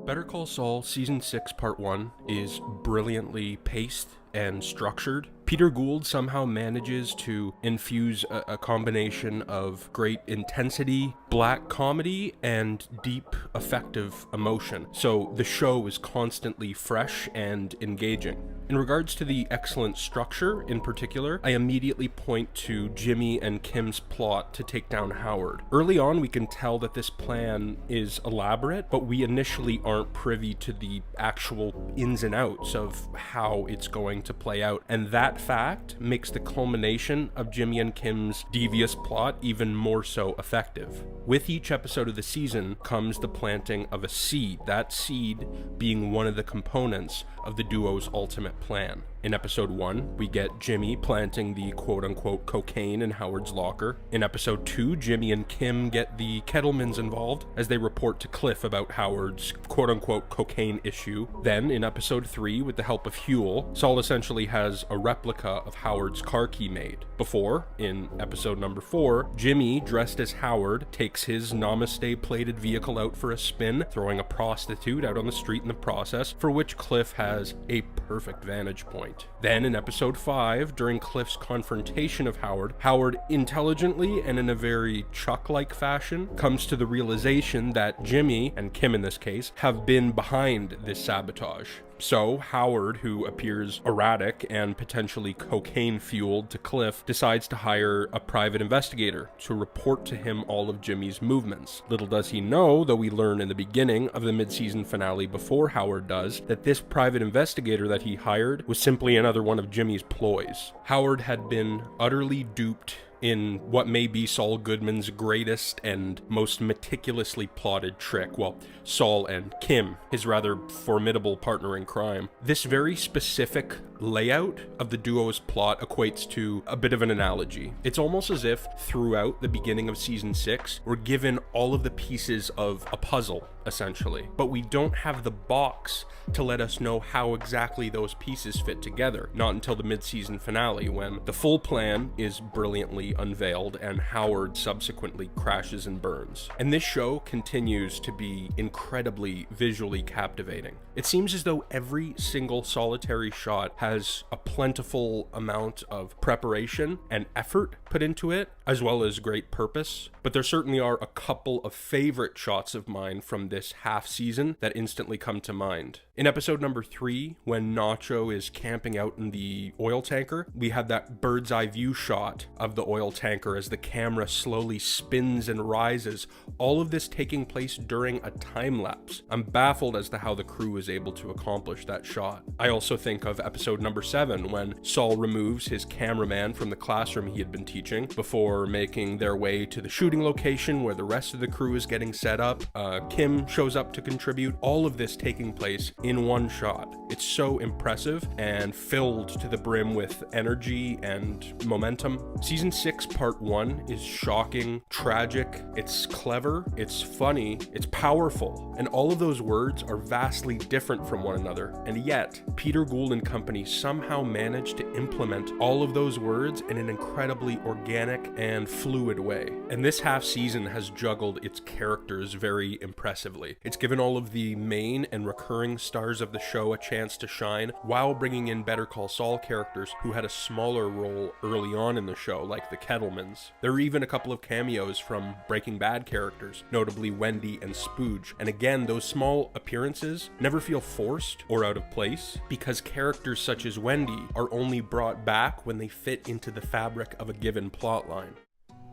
Better Call Saul Season 6 Part 1 is brilliantly paced and structured. Peter Gould somehow manages to infuse a combination of great intensity, black comedy, and deep, effective emotion. So the show is constantly fresh and engaging. In regards to the excellent structure in particular, I immediately point to Jimmy and Kim's plot to take down Howard. Early on, we can tell that this plan is elaborate, but we initially aren't privy to the actual ins and outs of how it's going to play out. And that fact makes the culmination of Jimmy and Kim's devious plot even more so effective. With each episode of the season comes the planting of a seed, that seed being one of the components of the duo's ultimate plan. In episode 1, we get Jimmy planting the quote-unquote cocaine in Howard's locker. In episode 2, Jimmy and Kim get the Kettlemans involved as they report to Cliff about Howard's quote-unquote cocaine issue. Then, in episode 3, with the help of Huel, Saul essentially has a replica of Howard's car key made. Before, in episode number 4, Jimmy, dressed as Howard, takes his Namaste-plated vehicle out for a spin, throwing a prostitute out on the street in the process, for which Cliff has a perfect vantage point. Then in episode 5, during Cliff's confrontation of Howard intelligently and in a very Chuck-like fashion comes to the realization that Jimmy, and Kim in this case, have been behind this sabotage. So Howard, who appears erratic and potentially cocaine-fueled to Cliff, decides to hire a private investigator to report to him all of Jimmy's movements. Little does he know, though we learn in the beginning of the mid-season finale before Howard does, that this private investigator that he hired was simply another one of Jimmy's ploys. Howard had been utterly duped in what may be Saul Goodman's greatest and most meticulously plotted trick. Well, Saul and Kim, his rather formidable partner in crime. This very specific layout of the duo's plot equates to a bit of an analogy. It's almost as if throughout the beginning of season 6, we're given all of the pieces of a puzzle, essentially, but we don't have the box to let us know how exactly those pieces fit together, not until the mid-season finale, when the full plan is brilliantly unveiled and Howard subsequently crashes and burns. And this show continues to be incredibly visually captivating. It seems as though every single solitary shot has a plentiful amount of preparation and effort put into it, as well as great purpose. But there certainly are a couple of favorite shots of mine from this half season that instantly come to mind. In episode number 3, when Nacho is camping out in the oil tanker, we have that bird's eye view shot of the oil tanker as the camera slowly spins and rises, all of this taking place during a time lapse. I'm baffled as to how the crew is able to accomplish that shot. I also think of episode number 7, when Saul removes his cameraman from the classroom he had been teaching before making their way to the shooting location where the rest of the crew is getting set up. Kim shows up to contribute, all of this taking place in one shot. It's so impressive and filled to the brim with energy and momentum. Season 6 Part 1 is shocking, tragic, it's clever, it's funny, it's powerful, and all of those words are vastly different from one another, and yet Peter Gould and company somehow managed to implement all of those words in an incredibly organic and fluid way. And this half season has juggled its characters very impressively. It's given all of the main and recurring stars of the show a chance to shine, while bringing in Better Call Saul characters who had a smaller role early on in the show, like the Kettlemans. There are even a couple of cameos from Breaking Bad characters, notably Wendy and Spooge. And again, those small appearances never feel forced or out of place, because characters such as Wendy are only brought back when they fit into the fabric of a given plotline.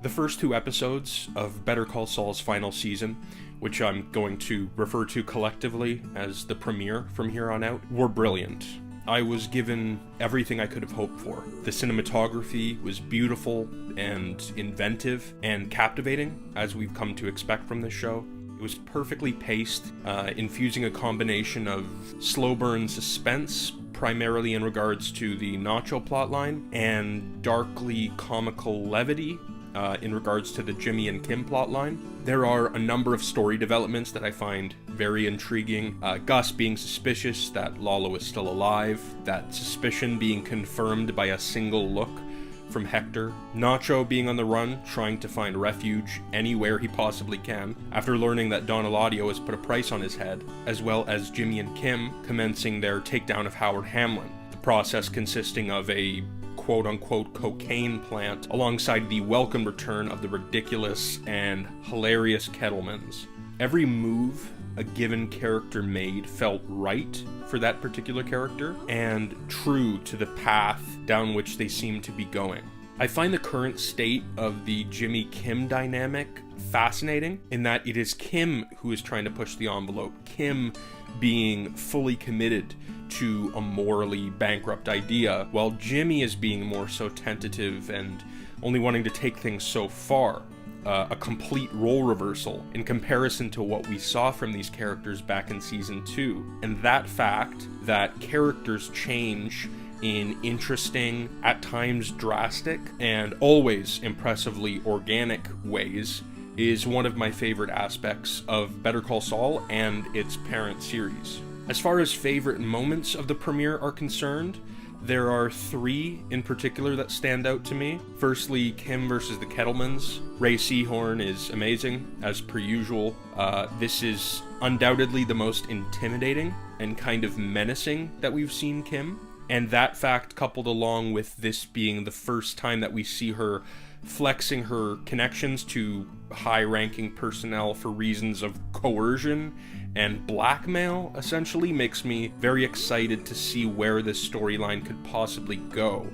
The first 2 episodes of Better Call Saul's final season, which I'm going to refer to collectively as the premiere from here on out, were brilliant. I was given everything I could have hoped for. The cinematography was beautiful and inventive and captivating, as we've come to expect from this show. It was perfectly paced, infusing a combination of slow burn suspense, primarily in regards to the Nacho plotline, and darkly comical levity in regards to the Jimmy and Kim plotline. There are a number of story developments that I find very intriguing. Gus being suspicious that Lalo is still alive, that suspicion being confirmed by a single look from Hector, Nacho being on the run, trying to find refuge anywhere he possibly can, after learning that Don Eladio has put a price on his head, as well as Jimmy and Kim commencing their takedown of Howard Hamlin, the process consisting of a quote-unquote cocaine plant alongside the welcome return of the ridiculous and hilarious Kettlemans. Every move a given character made felt right for that particular character and true to the path down which they seem to be going. I find the current state of the Jimmy-Kim dynamic fascinating in that it is Kim who is trying to push the envelope, Kim being fully committed to a morally bankrupt idea, while Jimmy is being more so tentative and only wanting to take things so far. A complete role reversal in comparison to what we saw from these characters back in season 2. And that fact that characters change in interesting, at times drastic, and always impressively organic ways is one of my favorite aspects of Better Call Saul and its parent series. As far as favorite moments of the premiere are concerned, there are 3 in particular that stand out to me. Firstly, Kim versus the Kettlemans. Ray Seahorn is amazing, as per usual. This is undoubtedly the most intimidating and kind of menacing that we've seen Kim. And that fact, coupled along with this being the first time that we see her flexing her connections to high-ranking personnel for reasons of coercion and blackmail, essentially, makes me very excited to see where this storyline could possibly go.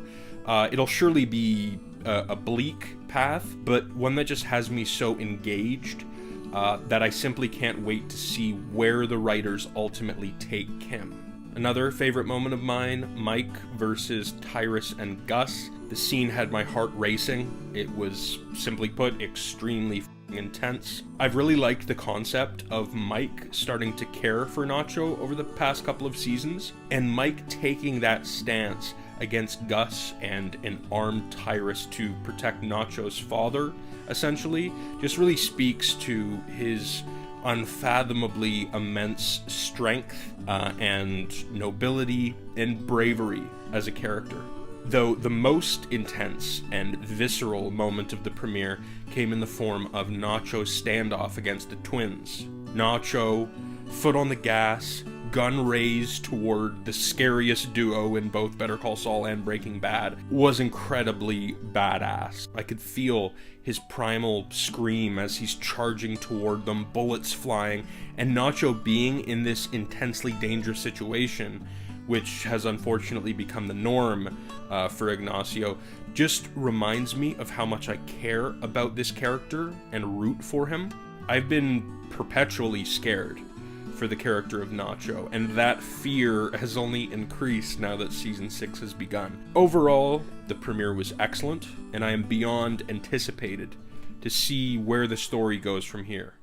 It'll surely be a bleak path, but one that just has me so engaged that I simply can't wait to see where the writers ultimately take Kim. Another favorite moment of mine, Mike versus Tyrus and Gus. The scene had my heart racing. It was, simply put, extremely intense. I've really liked the concept of Mike starting to care for Nacho over the past couple of seasons, and Mike taking that stance against Gus and an armed Tyrus to protect Nacho's father, essentially, just really speaks to his unfathomably immense strength and nobility and bravery as a character. Though the most intense and visceral moment of the premiere came in the form of Nacho's standoff against the twins. Nacho, foot on the gas, gun raised toward the scariest duo in both Better Call Saul and Breaking Bad, was incredibly badass. I could feel his primal scream as he's charging toward them, bullets flying, and Nacho being in this intensely dangerous situation, which has unfortunately become the norm for Ignacio, just reminds me of how much I care about this character and root for him. I've been perpetually scared for the character of Nacho, and that fear has only increased now that season 6 has begun. Overall, the premiere was excellent, and I am beyond anticipated to see where the story goes from here.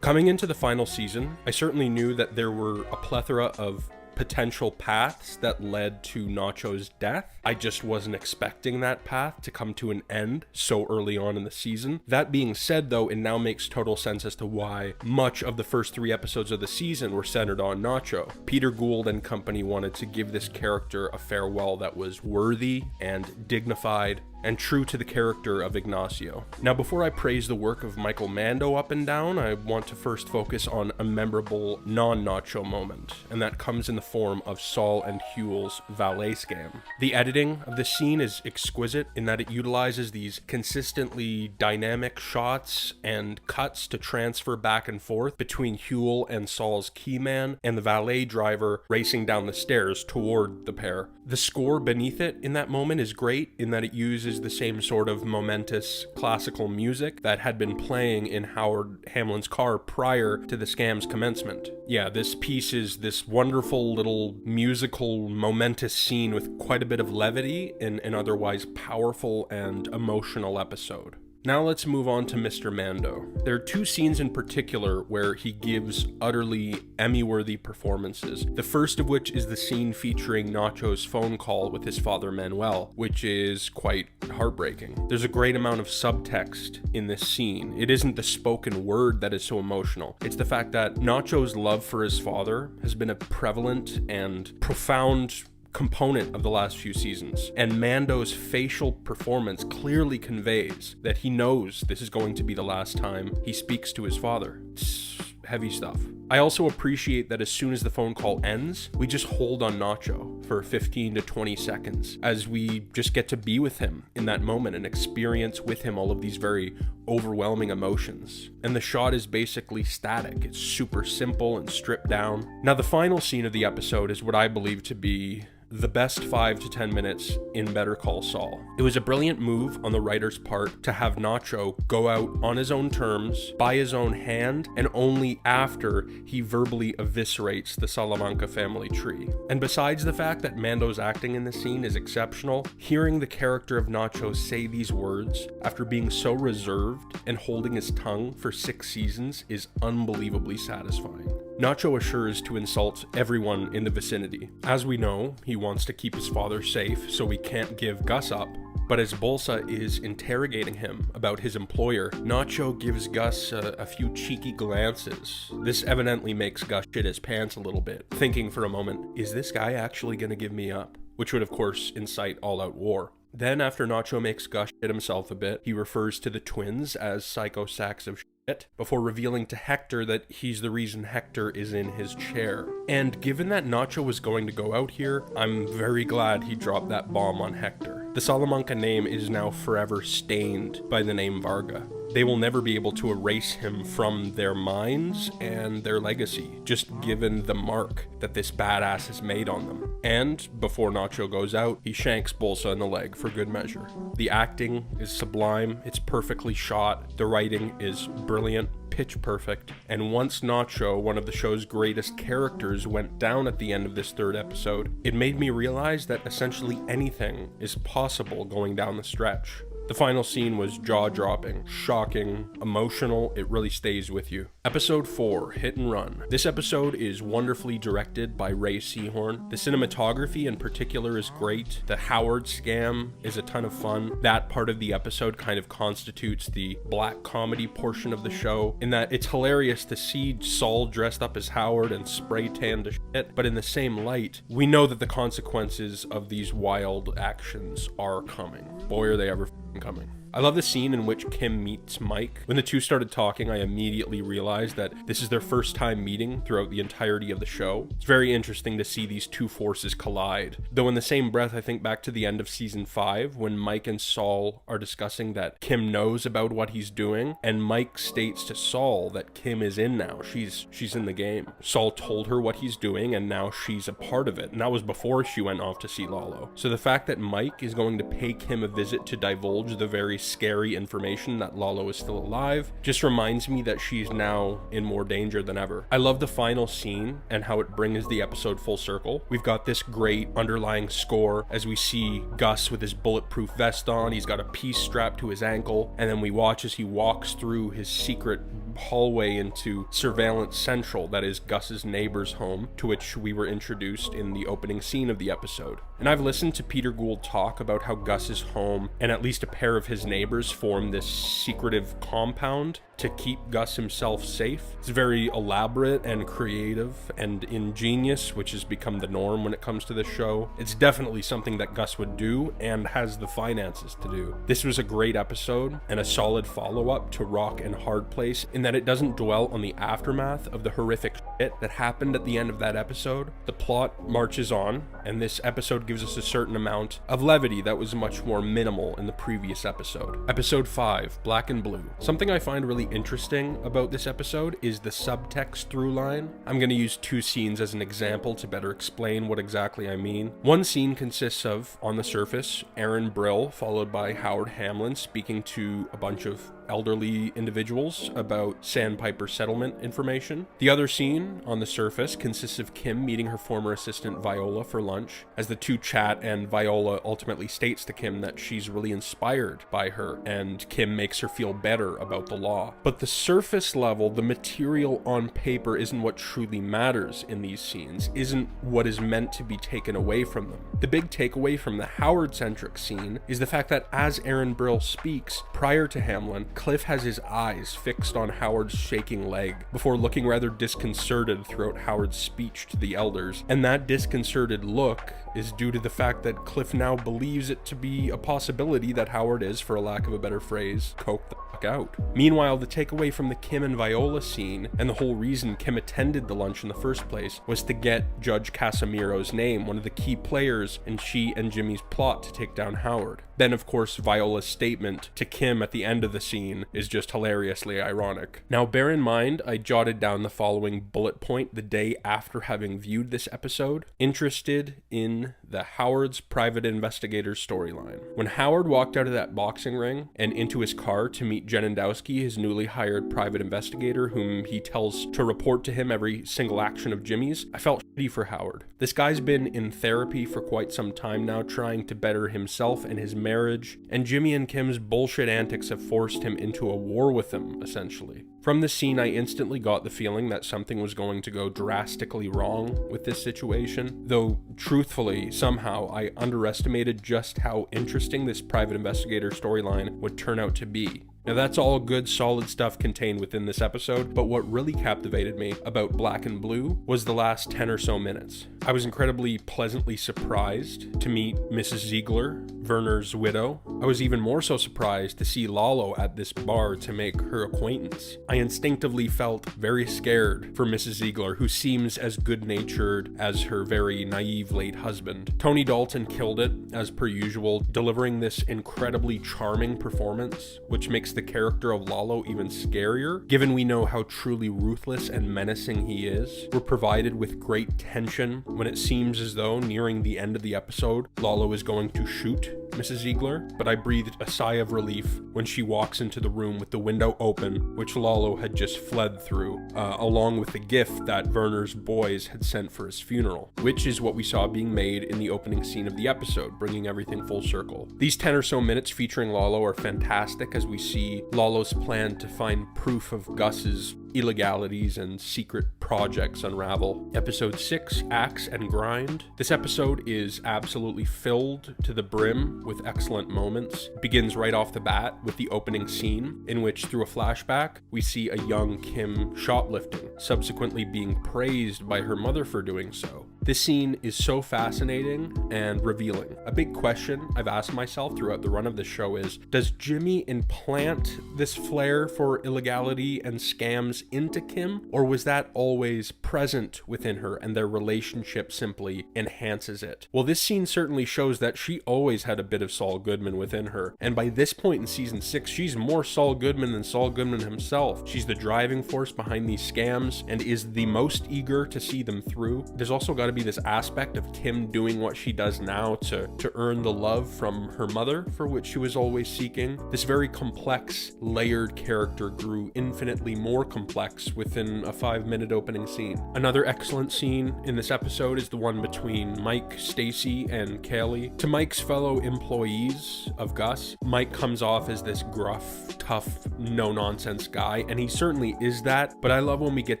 Coming into the final season, I certainly knew that there were a plethora of potential paths that led to Nacho's death. I just wasn't expecting that path to come to an end so early on in the season. That being said, though, it now makes total sense as to why much of the first 3 episodes of the season were centered on Nacho. Peter Gould and company wanted to give this character a farewell that was worthy and dignified and true to the character of Ignacio. Now, before I praise the work of Michael Mando up and down, I want to first focus on a memorable non-Nacho moment, and that comes in the form of Saul and Huel's valet scam. The editing of the scene is exquisite in that it utilizes these consistently dynamic shots and cuts to transfer back and forth between Huel and Saul's key man and the valet driver racing down the stairs toward the pair. The score beneath it in that moment is great in that it uses the same sort of momentous classical music that had been playing in Howard Hamlin's car prior to the scam's commencement. Yeah, this piece is this wonderful little musical momentous scene with quite a bit of levity in an otherwise powerful and emotional episode. Now let's move on to Mr. Mando. There are 2 scenes in particular where he gives utterly Emmy-worthy performances. The first of which is the scene featuring Nacho's phone call with his father Manuel, which is quite heartbreaking. There's a great amount of subtext in this scene. It isn't the spoken word that is so emotional. It's the fact that Nacho's love for his father has been a prevalent and profound component of the last few seasons, and Mando's facial performance clearly conveys that he knows this is going to be the last time he speaks to his father. It's heavy stuff. I also appreciate that as soon as the phone call ends, we just hold on Nacho for 15 to 20 seconds as we just get to be with him in that moment and experience with him all of these very overwhelming emotions. And the shot is basically static. It's super simple and stripped down. Now, the final scene of the episode is what I believe to be the best 5 to 10 minutes in Better Call Saul. It was a brilliant move on the writer's part to have Nacho go out on his own terms, by his own hand, and only after he verbally eviscerates the Salamanca family tree. And besides the fact that Mando's acting in this scene is exceptional, hearing the character of Nacho say these words after being so reserved and holding his tongue for 6 seasons is unbelievably satisfying. Nacho assures to insult everyone in the vicinity. As we know, he wants to keep his father safe, so he can't give Gus up. But as Bolsa is interrogating him about his employer, Nacho gives Gus a few cheeky glances. This evidently makes Gus shit his pants a little bit, thinking for a moment, is this guy actually gonna give me up? Which would of course incite all-out war. Then after Nacho makes Gus shit himself a bit, he refers to the twins as psycho sacks of shit, before revealing to Hector that he's the reason Hector is in his chair. And given that Nacho was going to go out here, I'm very glad he dropped that bomb on Hector. The Salamanca name is now forever stained by the name Varga. They will never be able to erase him from their minds and their legacy, just given the mark that this badass has made on them. And before Nacho goes out, he shanks Bolsa in the leg for good measure. The acting is sublime, it's perfectly shot, the writing is brilliant, pitch perfect, and once Nacho, one of the show's greatest characters, went down at the end of this 3rd episode, it made me realize that essentially anything is possible going down the stretch. The final scene was jaw-dropping, shocking, emotional. It really stays with you. Episode 4, Hit and Run. This episode is wonderfully directed by Ray Seahorn. The cinematography in particular is great. The Howard scam is a ton of fun. That part of the episode kind of constitutes the black comedy portion of the show, in that it's hilarious to see Saul dressed up as Howard and spray tanned to shit, but in the same light, we know that the consequences of these wild actions are coming. Boy, are they ever coming. I love the scene in which Kim meets Mike. When the two started talking, I immediately realized that this is their first time meeting throughout the entirety of the show. It's very interesting to see these two forces collide. Though in the same breath, I think back to the end of season 5, when Mike and Saul are discussing that Kim knows about what he's doing, and Mike states to Saul that Kim is in now. She's in the game. Saul told her what he's doing, and now she's a part of it. And that was before she went off to see Lalo. So the fact that Mike is going to pay Kim a visit to divulge the very scary information that Lalo is still alive just reminds me that she's now in more danger than ever. I love the final scene and how it brings the episode full circle. We've got this great underlying score as we see Gus with his bulletproof vest on. He's got a piece strapped to his ankle, and then we watch as he walks through his secret hallway into Surveillance Central, that is Gus's neighbor's home, to which we were introduced in the opening scene of the episode. And I've listened to Peter Gould talk about how Gus's home and at least a pair of his neighbors form this secretive compound to keep Gus himself safe. It's very elaborate and creative and ingenious, which has become the norm when it comes to this show. It's definitely something that Gus would do and has the finances to do. This was a great episode and a solid follow-up to Rock and Hard Place in that it doesn't dwell on the aftermath of the horrific shit that happened at the end of that episode. The plot marches on, and this episode gives us a certain amount of levity that was much more minimal in the previous episode. Episode 5, Black and Blue. Something I find really interesting about this episode is the subtext through line. I'm going to use 2 scenes as an example to better explain what exactly I mean. One scene consists of, on the surface, Aaron Brill followed by Howard Hamlin speaking to a bunch of elderly individuals about Sandpiper settlement information. The other scene, on the surface, consists of Kim meeting her former assistant Viola for lunch. As the two chat, and Viola ultimately states to Kim that she's really inspired by her, and Kim makes her feel better about the law. But the surface level, the material on paper, isn't what truly matters in these scenes, isn't what is meant to be taken away from them. The big takeaway from the Howard-centric scene is the fact that as Aaron Brill speaks, prior to Hamlin, Cliff has his eyes fixed on Howard's shaking leg before looking rather disconcerted throughout Howard's speech to the elders, and that disconcerted look is due to the fact that Cliff now believes it to be a possibility that Howard is, for a lack of a better phrase, coked the fuck out. Meanwhile, the takeaway from the Kim and Viola scene, and the whole reason Kim attended the lunch in the first place, was to get Judge Casimiro's name, one of the key players in she and Jimmy's plot to take down Howard. Then, of course, Viola's statement to Kim at the end of the scene is just hilariously ironic. Now, bear in mind, I jotted down the following bullet point the day after having viewed this episode. Interested in the Howard's private investigator storyline. When Howard walked out of that boxing ring and into his car to meet Jenendowski, his newly hired private investigator, whom he tells to report to him every single action of Jimmy's, I felt shitty for Howard. This guy's been in therapy for quite some time now, trying to better himself and his marriage, and Jimmy and Kim's bullshit antics have forced him into a war with them, essentially. From the scene, I instantly got the feeling that something was going to go drastically wrong with this situation, though truthfully, somehow, I underestimated just how interesting this private investigator storyline would turn out to be. Now that's all good, solid stuff contained within this episode, but what really captivated me about Black and Blue was the last 10 or so minutes. I was incredibly pleasantly surprised to meet Mrs. Ziegler, Werner's widow. I was even more so surprised to see Lalo at this bar to make her acquaintance. I instinctively felt very scared for Mrs. Ziegler, who seems as good-natured as her very naive late husband. Tony Dalton killed it, as per usual, delivering this incredibly charming performance, which makes the character of Lalo even scarier, given we know how truly ruthless and menacing he is. We're provided with great tension when it seems as though, nearing the end of the episode, Lalo is going to shoot Mrs. Ziegler, but I breathed a sigh of relief when she walks into the room with the window open, which Lalo had just fled through, along with the gift that Werner's boys had sent for his funeral, which is what we saw being made in the opening scene of the episode, bringing everything full circle. These 10 or so minutes featuring Lalo are fantastic as we see Lalo's plan to find proof of Gus's illegalities and secret projects unravel. Episode 6, Axe and Grind. This episode is absolutely filled to the brim with excellent moments. It begins right off the bat with the opening scene, in which through a flashback, we see a young Kim shoplifting, subsequently being praised by her mother for doing so. This scene is so fascinating and revealing. A big question I've asked myself throughout the run of the show is, does Jimmy implant this flair for illegality and scams into Kim, or was that always present within her and their relationship simply enhances it? Well, this scene certainly shows that she always had a bit of Saul Goodman within her, and by this point in season 6, she's more Saul Goodman than Saul Goodman himself. She's the driving force behind these scams and is the most eager to see them through. There's also got to be this aspect of Kim doing what she does now to earn the love from her mother for which she was always seeking. This very complex, layered character grew infinitely more complex within a 5-minute opening scene. Another excellent scene in this episode is the one between Mike, Stacy, and Kaylee. To Mike's fellow employees of Gus, Mike comes off as this gruff, tough, no-nonsense guy, and he certainly is that, but I love when we get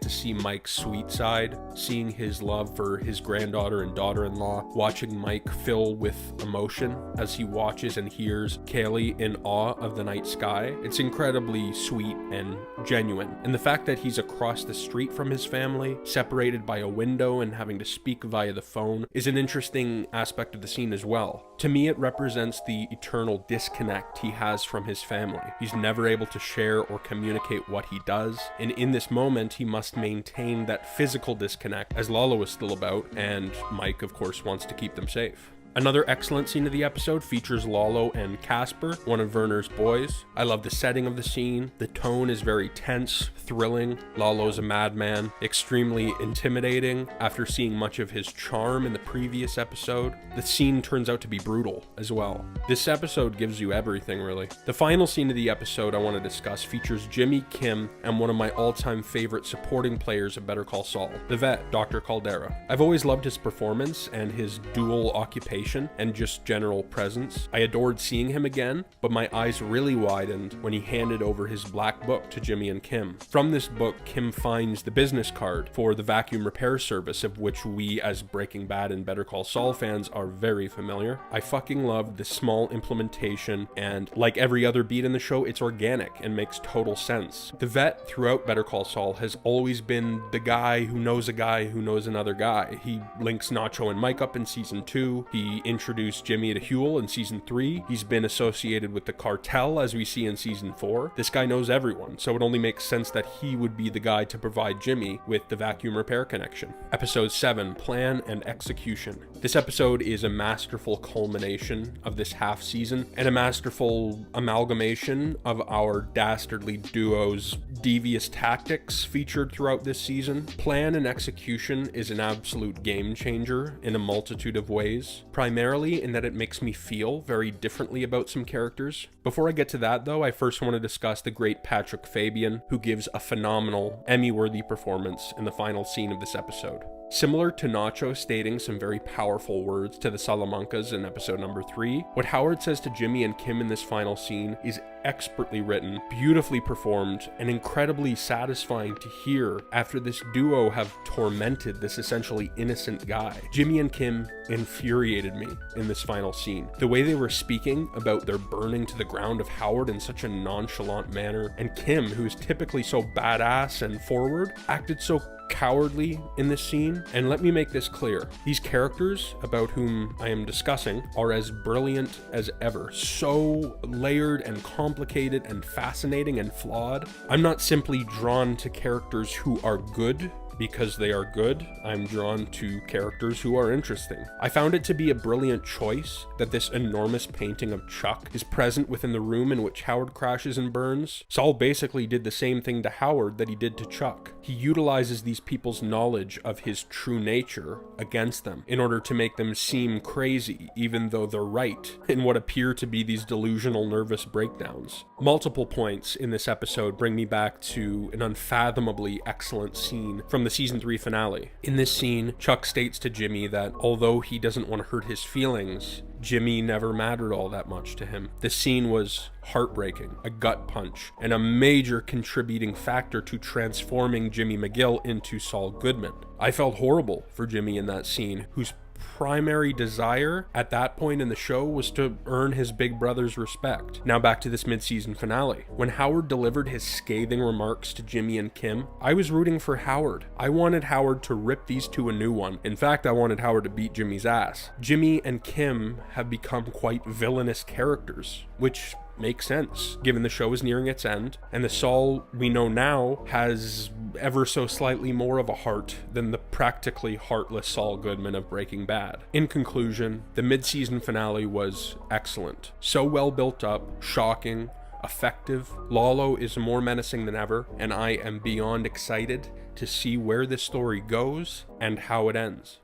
to see Mike's sweet side, seeing his love for his granddaughter and daughter-in-law, watching Mike fill with emotion as he watches and hears Kaylee in awe of the night sky. It's incredibly sweet and genuine. And the fact that he's across the street from his family, separated by a window and having to speak via the phone, is an interesting aspect of the scene as well. To me, it represents the eternal disconnect he has from his family. He's never able to share or communicate what he does, and in this moment, he must maintain that physical disconnect, as Lalo is still about, and Mike, of course, wants to keep them safe. Another excellent scene of the episode features Lalo and Casper, one of Werner's boys. I love the setting of the scene. The tone is very tense, thrilling. Lalo's a madman, extremely intimidating after seeing much of his charm in the previous episode. The scene turns out to be brutal as well. This episode gives you everything, really. The final scene of the episode I want to discuss features Jimmy, Kim, and one of my all-time favorite supporting players of Better Call Saul, the vet, Dr. Caldera. I've always loved his performance and his dual occupation communication and just general presence. I adored seeing him again, but my eyes really widened when he handed over his black book to Jimmy and Kim. From this book, Kim finds the business card for the vacuum repair service, of which we as Breaking Bad and Better Call Saul fans are very familiar. I fucking loved this small implementation, and like every other beat in the show, it's organic and makes total sense. The vet throughout Better Call Saul has always been the guy who knows a guy who knows another guy. He links Nacho and Mike up in season 2. He introduced Jimmy to Huel in season 3. He's been associated with the cartel as we see in season 4. This guy knows everyone, so it only makes sense that he would be the guy to provide Jimmy with the vacuum repair connection. Episode 7, Plan and Execution. This episode is a masterful culmination of this half season and a masterful amalgamation of our dastardly duo's devious tactics featured throughout this season. Plan and Execution is an absolute game changer in a multitude of ways, primarily in that it makes me feel very differently about some characters. Before I get to that though, I first want to discuss the great Patrick Fabian, who gives a phenomenal Emmy-worthy performance in the final scene of this episode. Similar to Nacho stating some very powerful words to the Salamancas in episode number 3, what Howard says to Jimmy and Kim in this final scene is expertly written, beautifully performed, and incredibly satisfying to hear after this duo have tormented this essentially innocent guy. Jimmy and Kim infuriated me in this final scene. The way they were speaking about their burning to the ground of Howard in such a nonchalant manner, and Kim, who is typically so badass and forward, acted so cowardly in this scene. And let me make this clear, these characters about whom I am discussing are as brilliant as ever, so layered and complicated and fascinating and flawed. I'm not simply drawn to characters who are good because they are good. I'm drawn to characters who are interesting. I found it to be a brilliant choice that this enormous painting of Chuck is present within the room in which Howard crashes and burns. Saul basically did the same thing to Howard that he did to Chuck. He utilizes these people's knowledge of his true nature against them in order to make them seem crazy, even though they're right in what appear to be these delusional nervous breakdowns. Multiple points in this episode bring me back to an unfathomably excellent scene from the season 3 finale. In this scene, Chuck states to Jimmy that although he doesn't want to hurt his feelings, Jimmy never mattered all that much to him. This scene was heartbreaking, a gut punch, and a major contributing factor to transforming Jimmy McGill into Saul Goodman. I felt horrible for Jimmy in that scene, whose primary desire at that point in the show was to earn his big brother's respect. Now back to this mid-season finale. When Howard delivered his scathing remarks to Jimmy and Kim, I was rooting for Howard. I wanted Howard to rip these two a new one. In fact, I wanted Howard to beat Jimmy's ass. Jimmy and Kim have become quite villainous characters, which makes sense, given the show is nearing its end, and the Saul we know now has ever so slightly more of a heart than the practically heartless Saul Goodman of Breaking Bad. In conclusion, the mid-season finale was excellent. So well built up, shocking, effective. Lalo is more menacing than ever, and I am beyond excited to see where this story goes and how it ends.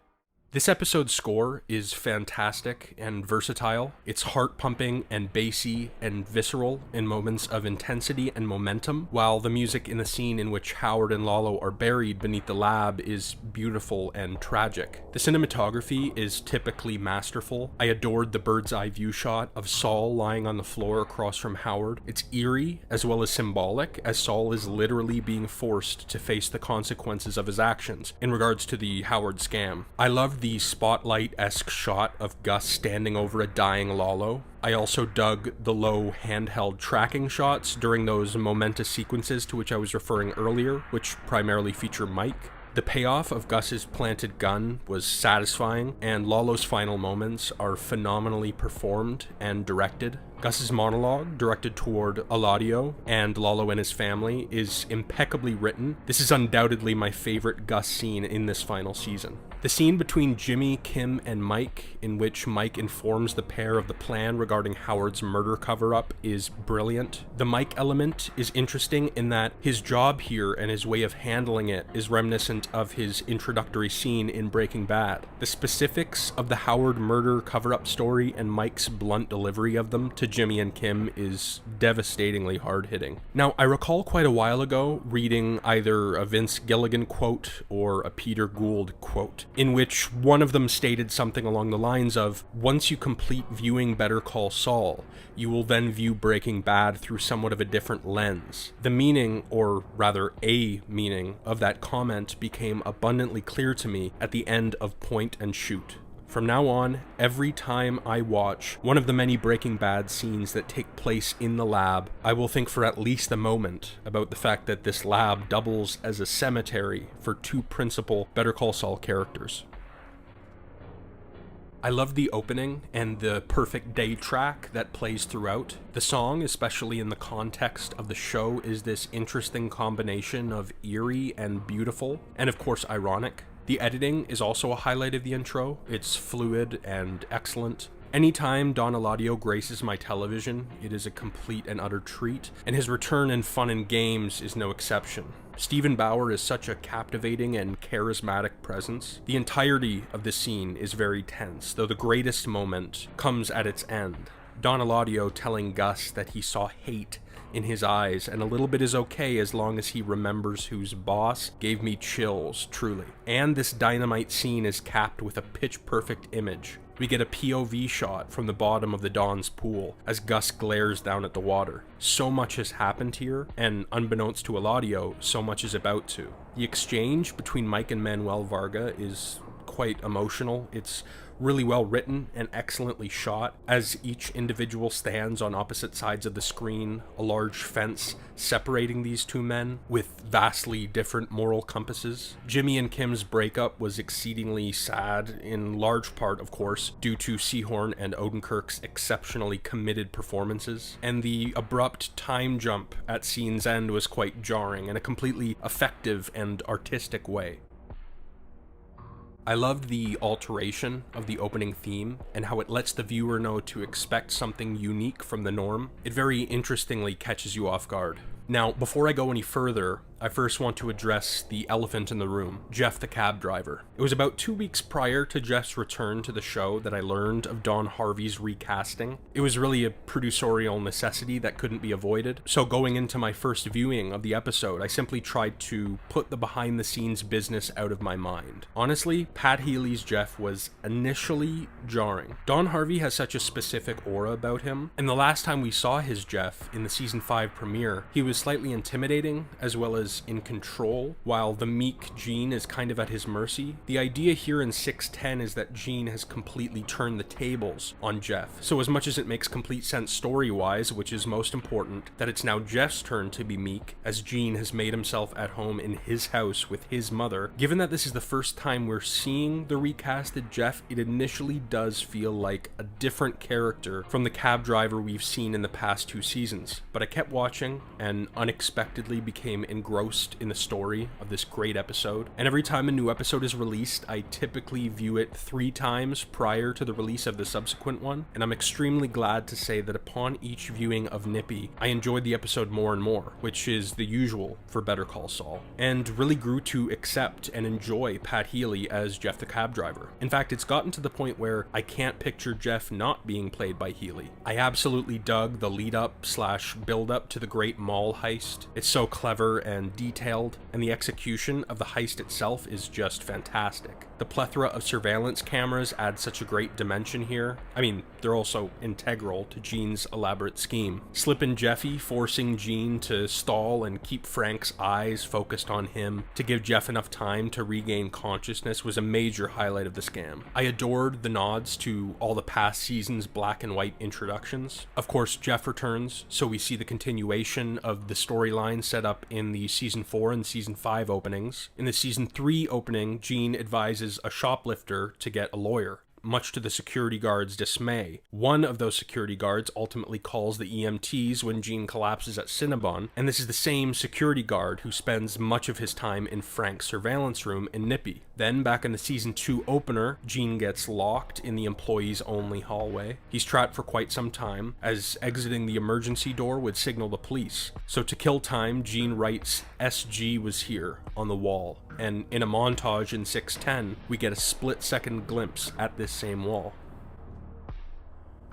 This episode's score is fantastic and versatile. It's heart-pumping and bassy and visceral in moments of intensity and momentum, while the music in the scene in which Howard and Lalo are buried beneath the lab is beautiful and tragic. The cinematography is typically masterful. I adored the bird's eye view shot of Saul lying on the floor across from Howard. It's eerie as well as symbolic, as Saul is literally being forced to face the consequences of his actions in regards to the Howard scam. I loved the spotlight-esque shot of Gus standing over a dying Lalo. I also dug the low handheld tracking shots during those momentous sequences to which I was referring earlier, which primarily feature Mike. The payoff of Gus's planted gun was satisfying, and Lalo's final moments are phenomenally performed and directed. Gus's monologue, directed toward Eladio and Lalo and his family, is impeccably written. This is undoubtedly my favorite Gus scene in this final season. The scene between Jimmy, Kim, and Mike, in which Mike informs the pair of the plan regarding Howard's murder cover-up, is brilliant. The Mike element is interesting in that his job here and his way of handling it is reminiscent of his introductory scene in Breaking Bad. The specifics of the Howard murder cover-up story and Mike's blunt delivery of them to Jimmy and Kim is devastatingly hard-hitting. Now, I recall quite a while ago reading either a Vince Gilligan quote or a Peter Gould quote, in which one of them stated something along the lines of, once you complete viewing Better Call Saul, you will then view Breaking Bad through somewhat of a different lens. The meaning, or rather a meaning, of that comment became abundantly clear to me at the end of Point and Shoot. From now on, every time I watch one of the many Breaking Bad scenes that take place in the lab, I will think for at least a moment about the fact that this lab doubles as a cemetery for two principal Better Call Saul characters. I love the opening and the Perfect Day track that plays throughout. The song, especially in the context of the show, is this interesting combination of eerie and beautiful, and of course ironic. The editing is also a highlight of the intro. It's fluid and excellent. Anytime Don Eladio graces my television, it is a complete and utter treat, and his return in Fun and Games is no exception. Stephen Bauer is such a captivating and charismatic presence. The entirety of the scene is very tense, though the greatest moment comes at its end. Don Eladio telling Gus that he saw hate in his eyes, and a little bit is okay as long as he remembers who's boss, gave me chills, truly. And this dynamite scene is capped with a pitch-perfect image. We get a POV shot from the bottom of the Don's pool as Gus glares down at the water. So much has happened here, and unbeknownst to Eladio, so much is about to. The exchange between Mike and Manuel Varga is quite emotional. It's really well written and excellently shot as each individual stands on opposite sides of the screen, a large fence separating these two men with vastly different moral compasses. Jimmy and Kim's breakup was exceedingly sad, in large part, of course, due to Seahorn and Odenkirk's exceptionally committed performances, and the abrupt time jump at scene's end was quite jarring in a completely effective and artistic way. I loved the alteration of the opening theme and how it lets the viewer know to expect something unique from the norm. It very interestingly catches you off guard. Now, before I go any further, I first want to address the elephant in the room, Jeff the cab driver. It was about 2 weeks prior to Jeff's return to the show that I learned of Don Harvey's recasting. It was really a producerial necessity that couldn't be avoided. So going into my first viewing of the episode, I simply tried to put the behind-the-scenes business out of my mind. Honestly, Pat Healy's Jeff was initially jarring. Don Harvey has such a specific aura about him, and the last time we saw his Jeff in the season 5 premiere, he was slightly intimidating as well as in control, while the meek Gene is kind of at his mercy. The idea here in 610 is that Gene has completely turned the tables on Jeff. So as much as it makes complete sense story-wise, which is most important, that it's now Jeff's turn to be meek, as Gene has made himself at home in his house with his mother, given that this is the first time we're seeing the recasted Jeff, it initially does feel like a different character from the cab driver we've seen in the past 2 seasons. But I kept watching and unexpectedly became engrossed in the story of this great episode. And every time a new episode is released, I typically view it 3 times prior to the release of the subsequent one. And I'm extremely glad to say that upon each viewing of Nippy, I enjoyed the episode more and more, which is the usual for Better Call Saul, and really grew to accept and enjoy Pat Healy as Jeff the cab driver. In fact, it's gotten to the point where I can't picture Jeff not being played by Healy. I absolutely dug the lead up / build up to the great mall heist. It's so clever and detailed, and the execution of the heist itself is just fantastic. The plethora of surveillance cameras add such a great dimension here. I mean, they're also integral to Gene's elaborate scheme. Slippin' Jeffy forcing Gene to stall and keep Frank's eyes focused on him to give Jeff enough time to regain consciousness was a major highlight of the scam. I adored the nods to all the past seasons' black and white introductions. Of course, Jeff returns, so we see the continuation of the storyline set up in the season 4 and season 5 openings. In the season 3 opening, Gene advises a shoplifter to get a lawyer. Much to the security guard's dismay, one of those security guards ultimately calls the EMTs when Gene collapses at Cinnabon, and this is the same security guard who spends much of his time in Frank's surveillance room in Nippy. Then, back in the season 2 opener, Gene gets locked in the employees-only hallway. He's trapped for quite some time, as exiting the emergency door would signal the police. So to kill time, Gene writes, "SG was here," on the wall. And in a montage in 610, we get a split-second glimpse at this same wall.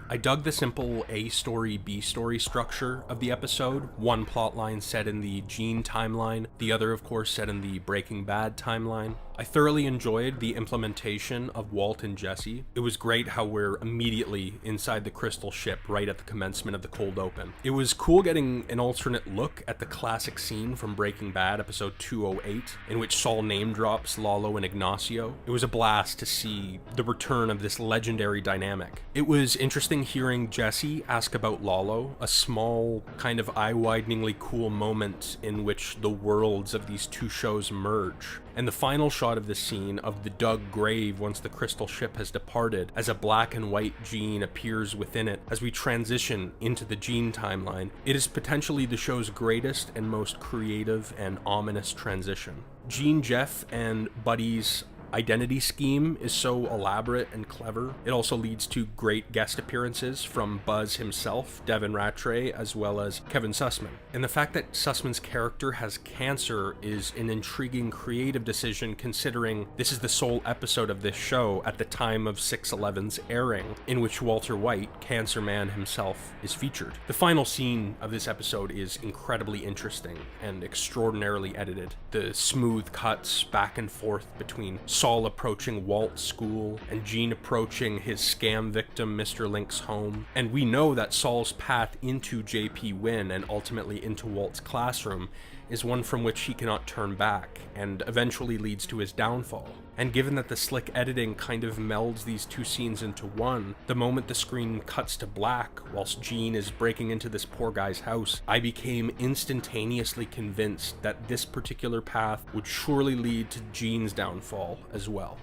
I dug the simple A story, B story structure of the episode. One plotline set in the Gene timeline, the other, of course, set in the Breaking Bad timeline. I thoroughly enjoyed the implementation of Walt and Jesse. It was great how we're immediately inside the crystal ship right at the commencement of the cold open. It was cool getting an alternate look at the classic scene from Breaking Bad, episode 208, in which Saul name drops Lalo and Ignacio. It was a blast to see the return of this legendary dynamic. It was interesting hearing Jesse ask about Lalo, a small, kind of eye-wideningly cool moment in which the worlds of these two shows merge. And the final shot of this scene of the dug grave once the crystal ship has departed, as a black and white Gene appears within it as we transition into the Gene timeline. It is potentially the show's greatest and most creative and ominous transition. Gene, Jeff, and Buddy's identity scheme is so elaborate and clever. It also leads to great guest appearances from Buzz himself, Devin Rattray, as well as Kevin Sussman. And the fact that Sussman's character has cancer is an intriguing creative decision, considering this is the sole episode of this show at the time of 6/11's airing in which Walter White, Cancer Man himself, is featured. The final scene of this episode is incredibly interesting and extraordinarily edited. The smooth cuts back and forth between Saul approaching Walt's school and Gene approaching his scam victim Mr. Link's home. And we know that Saul's path into JP Wynn and ultimately into Walt's classroom is one from which he cannot turn back and eventually leads to his downfall. And given that the slick editing kind of melds these two scenes into one, the moment the screen cuts to black whilst Gene is breaking into this poor guy's house, I became instantaneously convinced that this particular path would surely lead to Gene's downfall as well.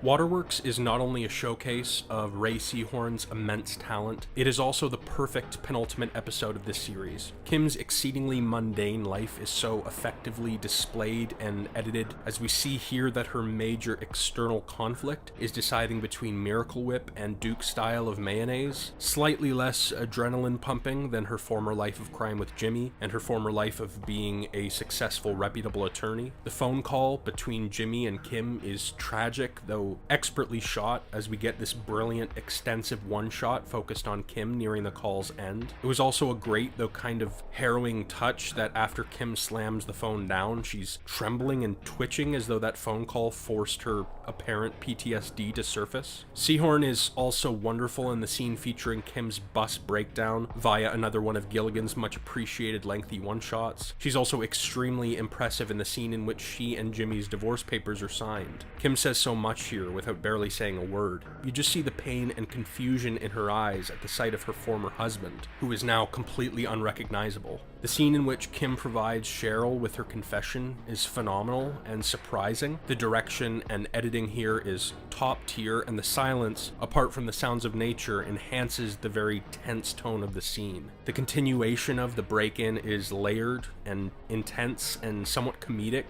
Waterworks is not only a showcase of Ray Seahorn's immense talent, it is also the perfect penultimate episode of this series. Kim's exceedingly mundane life is so effectively displayed and edited, as we see here that her major external conflict is deciding between Miracle Whip and Duke's style of mayonnaise, slightly less adrenaline pumping than her former life of crime with Jimmy and her former life of being a successful, reputable attorney. The phone call between Jimmy and Kim is tragic, though expertly shot, as we get this brilliant, extensive one-shot focused on Kim nearing the call's end. It was also a great, though kind of harrowing touch that after Kim slams the phone down, she's trembling and twitching as though that phone call forced her apparent PTSD to surface. Seahorn is also wonderful in the scene featuring Kim's bus breakdown via another one of Gilligan's much appreciated lengthy one-shots. She's also extremely impressive in the scene in which she and Jimmy's divorce papers are signed. Kim says so much here without barely saying a word. You just see the pain and confusion in her eyes at the sight of her former husband, who is now completely unrecognizable. The scene in which Kim provides Cheryl with her confession is phenomenal and surprising. The direction and editing here is top tier, and the silence, apart from the sounds of nature, enhances the very tense tone of the scene. The continuation of the break-in is layered and intense and somewhat comedic.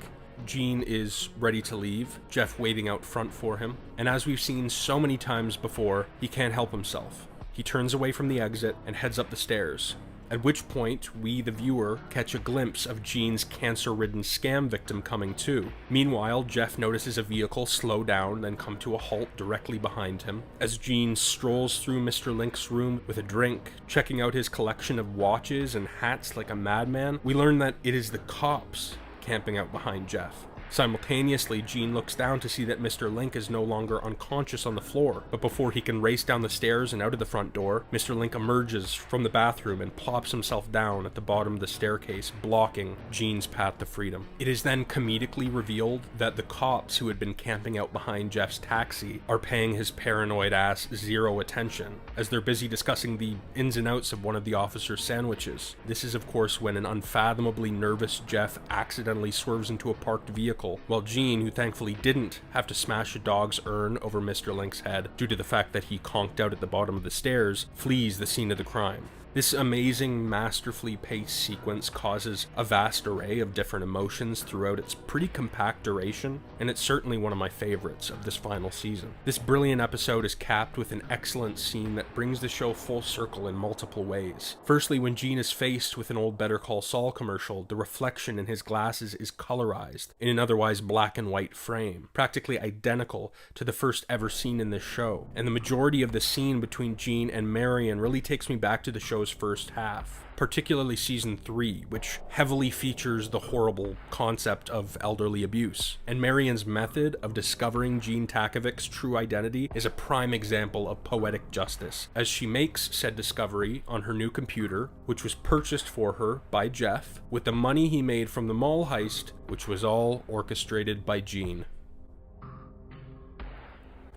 Gene is ready to leave, Jeff waiting out front for him, and as we've seen so many times before, he can't help himself. He turns away from the exit and heads up the stairs, at which point we, the viewer, catch a glimpse of Gene's cancer-ridden scam victim coming too. Meanwhile, Jeff notices a vehicle slow down, then come to a halt directly behind him. As Gene strolls through Mr. Link's room with a drink, checking out his collection of watches and hats like a madman, we learn that it is the cops camping out behind Jeff. Simultaneously, Gene looks down to see that Mr. Link is no longer unconscious on the floor, but before he can race down the stairs and out of the front door, Mr. Link emerges from the bathroom and plops himself down at the bottom of the staircase, blocking Gene's path to freedom. It is then comedically revealed that the cops who had been camping out behind Jeff's taxi are paying his paranoid ass zero attention, as they're busy discussing the ins and outs of one of the officer's sandwiches. This is, of course, when an unfathomably nervous Jeff accidentally swerves into a parked vehicle, while Gene, who thankfully didn't have to smash a dog's urn over Mr. Link's head due to the fact that he conked out at the bottom of the stairs, flees the scene of the crime. This amazing, masterfully paced sequence causes a vast array of different emotions throughout its pretty compact duration, and it's certainly one of my favorites of this final season. This brilliant episode is capped with an excellent scene that brings the show full circle in multiple ways. Firstly, when Gene is faced with an old Better Call Saul commercial, the reflection in his glasses is colorized in an otherwise black and white frame, practically identical to the first ever scene in this show. And the majority of the scene between Gene and Marion really takes me back to the show's first half, particularly season 3, which heavily features the horrible concept of elderly abuse. And Marion's method of discovering Gene Takovic's true identity is a prime example of poetic justice, as she makes said discovery on her new computer, which was purchased for her by Jeff, with the money he made from the mall heist, which was all orchestrated by Gene.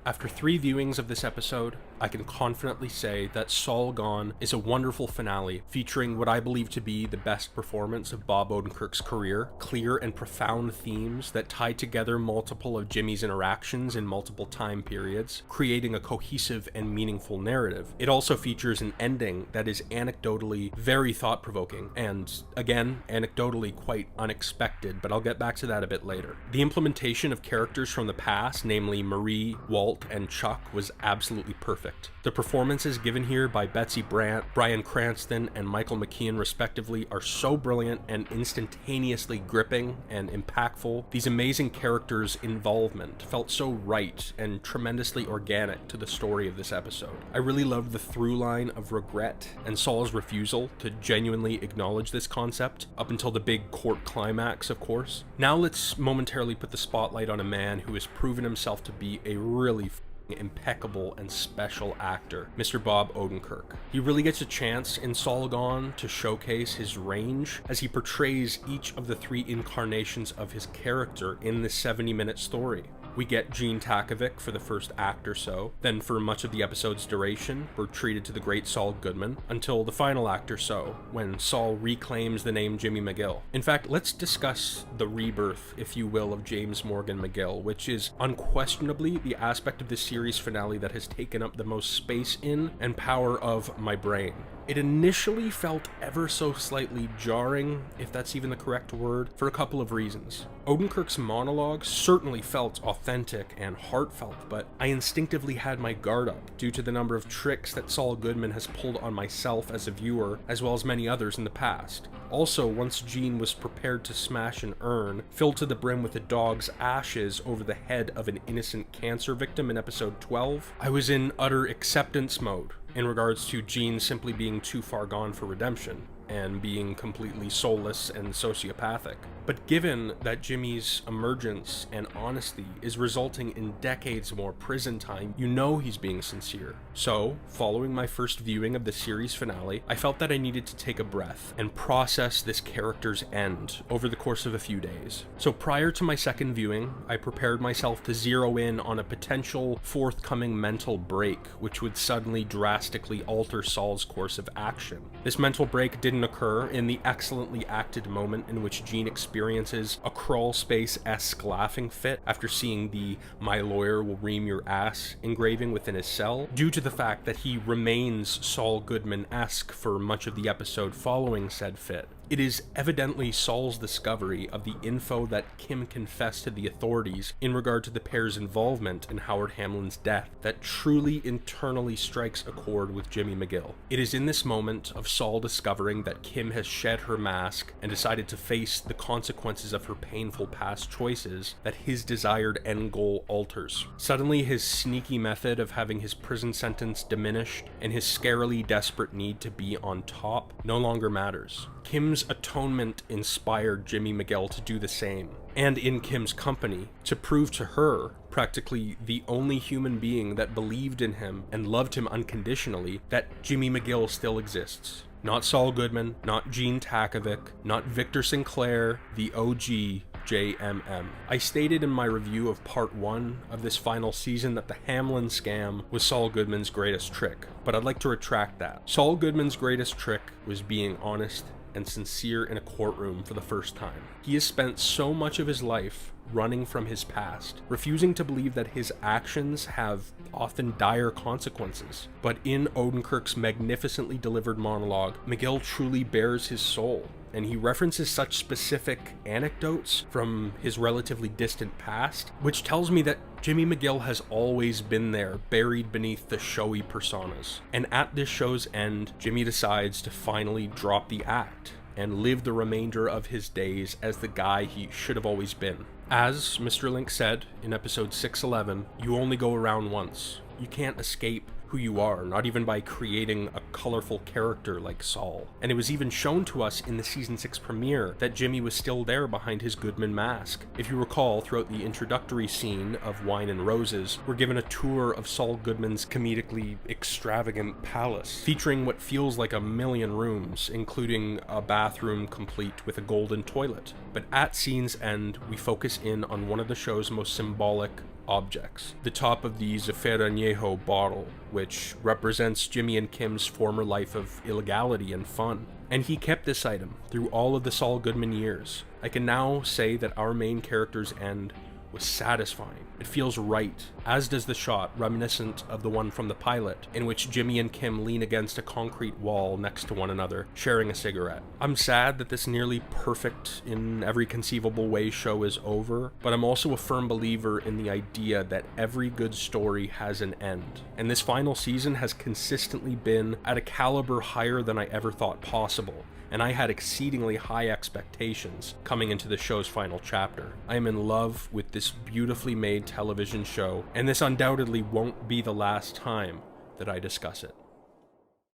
After 3 viewings of this episode, I can confidently say that Saul Gone is a wonderful finale featuring what I believe to be the best performance of Bob Odenkirk's career, clear and profound themes that tie together multiple of Jimmy's interactions in multiple time periods, creating a cohesive and meaningful narrative. It also features an ending that is anecdotally very thought-provoking and, again, anecdotally quite unexpected, but I'll get back to that a bit later. The implementation of characters from the past, namely Marie, Walt, and Chuck, was absolutely perfect. The performances given here by Betsy Brandt, Bryan Cranston, and Michael McKean respectively are so brilliant and instantaneously gripping and impactful. These amazing characters' involvement felt so right and tremendously organic to the story of this episode. I really loved the through line of regret and Saul's refusal to genuinely acknowledge this concept, up until the big court climax, of course. Now let's momentarily put the spotlight on a man who has proven himself to be a really impeccable and special actor, Mr. Bob Odenkirk. He really gets a chance in Saul Gone to showcase his range as he portrays each of the 3 incarnations of his character in this 70-minute story. We get Gene Takovic for the first act or so, then for much of the episode's duration, we're treated to the great Saul Goodman, until the final act or so, when Saul reclaims the name Jimmy McGill. In fact, let's discuss the rebirth, if you will, of James Morgan McGill, which is unquestionably the aspect of this series finale that has taken up the most space in and power of my brain. It initially felt ever so slightly jarring, if that's even the correct word, for a couple of reasons. Odenkirk's monologue certainly felt authentic and heartfelt, but I instinctively had my guard up due to the number of tricks that Saul Goodman has pulled on myself as a viewer, as well as many others in the past. Also, once Gene was prepared to smash an urn filled to the brim with a dog's ashes over the head of an innocent cancer victim in episode 12, I was in utter acceptance mode in regards to Gene simply being too far gone for redemption and being completely soulless and sociopathic. But given that Jimmy's emergence and honesty is resulting in decades more prison time, you know he's being sincere. So, following my first viewing of the series finale, I felt that I needed to take a breath and process this character's end over the course of a few days. So prior to my second viewing, I prepared myself to zero in on a potential forthcoming mental break, which would suddenly drastically alter Saul's course of action. This mental break didn't occur in the excellently acted moment in which Gene experiences a crawl space-esque laughing fit after seeing the "my lawyer will ream your ass" engraving within his cell, due to the fact that he remains Saul Goodman-esque for much of the episode following said fit. It is evidently Saul's discovery of the info that Kim confessed to the authorities in regard to the pair's involvement in Howard Hamlin's death that truly internally strikes a chord with Jimmy McGill. It is in this moment of Saul discovering that Kim has shed her mask and decided to face the consequences of her painful past choices that his desired end goal alters. Suddenly, his sneaky method of having his prison sentence diminished and his scarily desperate need to be on top no longer matters. Kim's atonement inspired Jimmy McGill to do the same, and in Kim's company, to prove to her, practically the only human being that believed in him and loved him unconditionally, that Jimmy McGill still exists. Not Saul Goodman, not Gene Takovic, not Victor Sinclair, the OG JMM. I stated in my review of part 1 of this final season that the Hamlin scam was Saul Goodman's greatest trick, but I'd like to retract that. Saul Goodman's greatest trick was being honest and sincere in a courtroom for the first time. He has spent so much of his life running from his past, refusing to believe that his actions have often dire consequences. But in Odenkirk's magnificently delivered monologue, Miguel truly bears his soul, and he references such specific anecdotes from his relatively distant past, which tells me that Jimmy McGill has always been there, buried beneath the showy personas. And at this show's end, Jimmy decides to finally drop the act and live the remainder of his days as the guy he should have always been. As Mr. Link said in episode 611, you only go around once. You can't escape who you are, not even by creating a colorful character like Saul. And it was even shown to us in the season 6 premiere that Jimmy was still there behind his Goodman mask. If you recall, throughout the introductory scene of Wine and Roses, we're given a tour of Saul Goodman's comedically extravagant palace, featuring what feels like 1,000,000 rooms, including a bathroom complete with a golden toilet. But at scene's end, we focus in on one of the show's most symbolic objects, the top of the Zafir Añejo bottle, which represents Jimmy and Kim's former life of illegality and fun. And he kept this item through all of the Saul Goodman years. I can now say that our main character's end was satisfying. It feels right, as does the shot, reminiscent of the one from the pilot, in which Jimmy and Kim lean against a concrete wall next to one another, sharing a cigarette. I'm sad that this nearly perfect in every conceivable way show is over, but I'm also a firm believer in the idea that every good story has an end. And this final season has consistently been at a caliber higher than I ever thought possible, and I had exceedingly high expectations coming into the show's final chapter. I am in love with this beautifully made television show, and this undoubtedly won't be the last time that I discuss it.